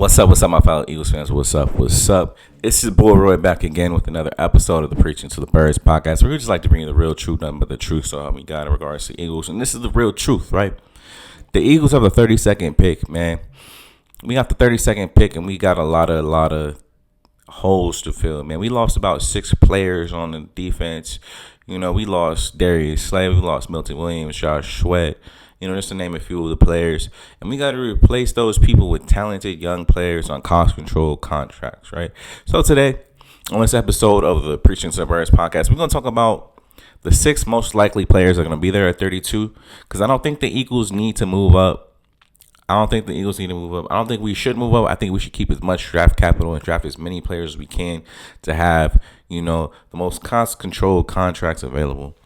What's up, my fellow Eagles fans? What's up? This is boy Roy back again with another episode of the Preaching to the Birds podcast. We just like to bring you the real truth, nothing but the truth. So we got in regards to Eagles, and this is the real truth, right? The Eagles have the 32nd pick, man. We got the 32nd pick, and we got a lot of holes to fill, man. We lost about 6 players on the defense. You know, we lost Darius Slay, we lost Milton Williams, Josh Sweat. You know, just to name a few of the players. And we got to replace those people with talented young players on cost-controlled contracts, right? So today, on this episode of the Preaching to the Birds podcast, we're going to talk about the 6 most likely players that are going to be there at 32. Because I don't think the Eagles need to move up. I don't think we should move up. I think we should keep as much draft capital and draft as many players as we can to have, you know, the most cost-controlled contracts available.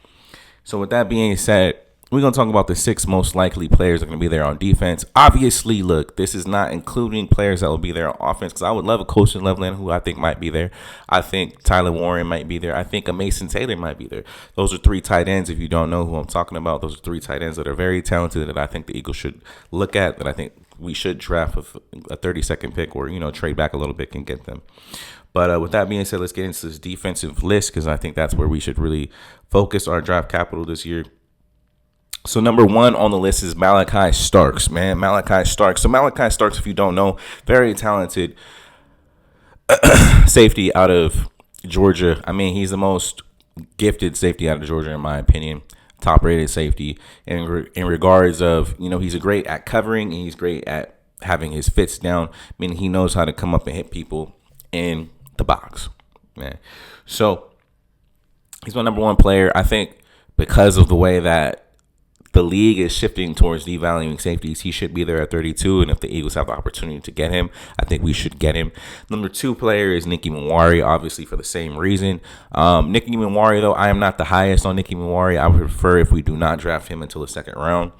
So with that being said, we're going to talk about the 6 most likely players that are going to be there on defense. Obviously, look, this is not including players that will be there on offense, because I would love a coach in Loveland who I think might be there. I think Tyler Warren might be there. I think a Mason Taylor might be there. Those are 3 tight ends. If you don't know who I'm talking about, those are 3 tight ends that are very talented that I think the Eagles should look at, that I think we should draft a 32nd pick or, you know, trade back a little bit and get them. But with that being said, let's get into this defensive list, because I think that's where we should really focus our draft capital this year. So number 1 on the list is Malachi Starks, man. Malachi Starks. So Malachi Starks, if you don't know, very talented safety out of Georgia. I mean, he's the most gifted safety out of Georgia, in my opinion. Top-rated safety. In regards of, you know, he's great at covering, and he's great at having his fits down. I mean, he knows how to come up and hit people in the box, man. So he's my number 1 player. I think because of the way that the league is shifting towards devaluing safeties, he should be there at 32. And if the Eagles have the opportunity to get him, I think we should get him. Number 2 player is Nicky Manwari, obviously for the same reason. Nicky Manwari, though, I am not the highest on Nicky Manwari. I would prefer if we do not draft him until the 2nd round,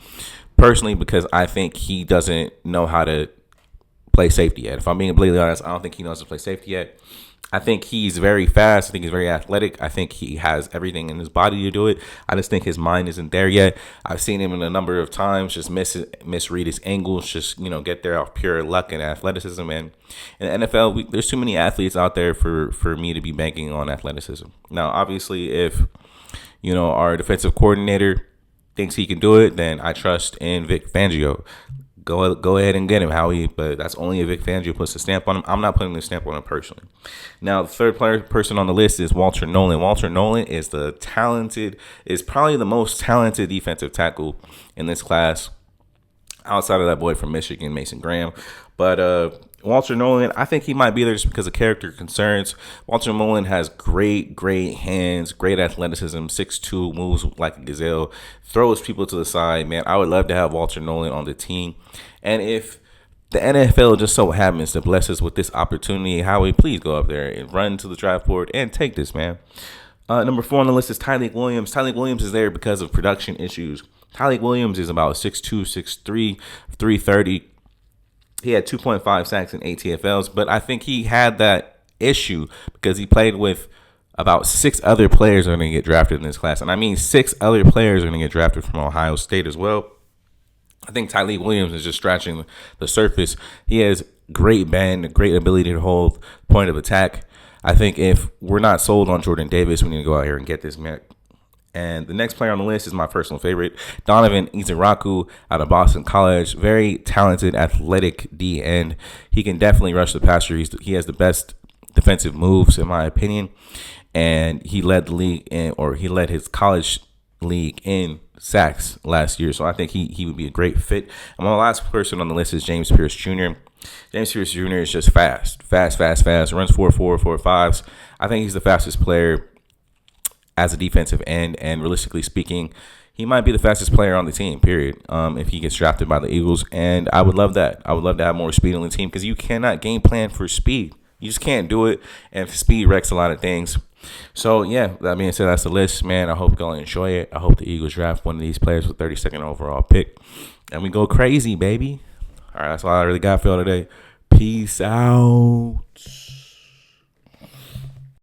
personally, because I think he doesn't know how to play safety yet. If I'm being completely honest, I don't think he knows how to play safety yet. I think he's very fast. I think he's very athletic. I think he has everything in his body to do it. I just think his mind isn't there yet. I've seen him in a number of times just misread his angles, just, you know, get there off pure luck and athleticism. And in the NFL, there's too many athletes out there for me to be banking on athleticism. Now, obviously, if, you know, our defensive coordinator thinks he can do it, then I trust in Vic Fangio. Go ahead and get him, Howie, but that's only if Vic Fangio puts a stamp on him. I'm not putting the stamp on him personally. Now, the 3rd person on the list is Walter Nolen. Walter Nolen is probably the most talented defensive tackle in this class, outside of that boy from Michigan, Mason Graham. But Walter Nolen, I think he might be there just because of character concerns. Walter Nolen has great hands, great athleticism, 6'2", moves like a gazelle, throws people to the side, man. I would love to have Walter Nolen on the team. And if the NFL just so happens to bless us with this opportunity, Howie, please go up there and run to the draft board and take this, man. Number 4 on the list is Tyleik Williams. Tyleik Williams is there because of production issues. Tyleik Williams is about 6'2", 6'3", 330. He had 2.5 sacks in ATFLs, but I think he had that issue because he played with about 6 other players that are going to get drafted in this class. And I mean 6 other players are going to get drafted from Ohio State as well. I think Tyleik Williams is just scratching the surface. He has great bend, great ability to hold point of attack. I think if we're not sold on Jordan Davis, we need to go out here and get this man. And the next player on the list is my personal favorite, Donovan Izaraku out of Boston College. Very talented, athletic D end. He can definitely rush the passer. He has the best defensive moves, in my opinion. And he led the league he led his college league in sacks last year. So I think he would be a great fit. And my last person on the list is James Pierce Jr. James Pierce Jr. is just fast. Runs 4.4, 4.5s. I think he's the fastest player as a defensive end, and realistically speaking, he might be the fastest player on the team, period, if he gets drafted by the Eagles. And I would love that. I would love to have more speed on the team, because you cannot game plan for speed. You just can't do it, and speed wrecks a lot of things. So, yeah, that being said, that's the list, man. I hope y'all enjoy it. I hope the Eagles draft one of these players with 32nd overall pick, and we go crazy, baby. All right, that's all I really got for y'all today. Peace out.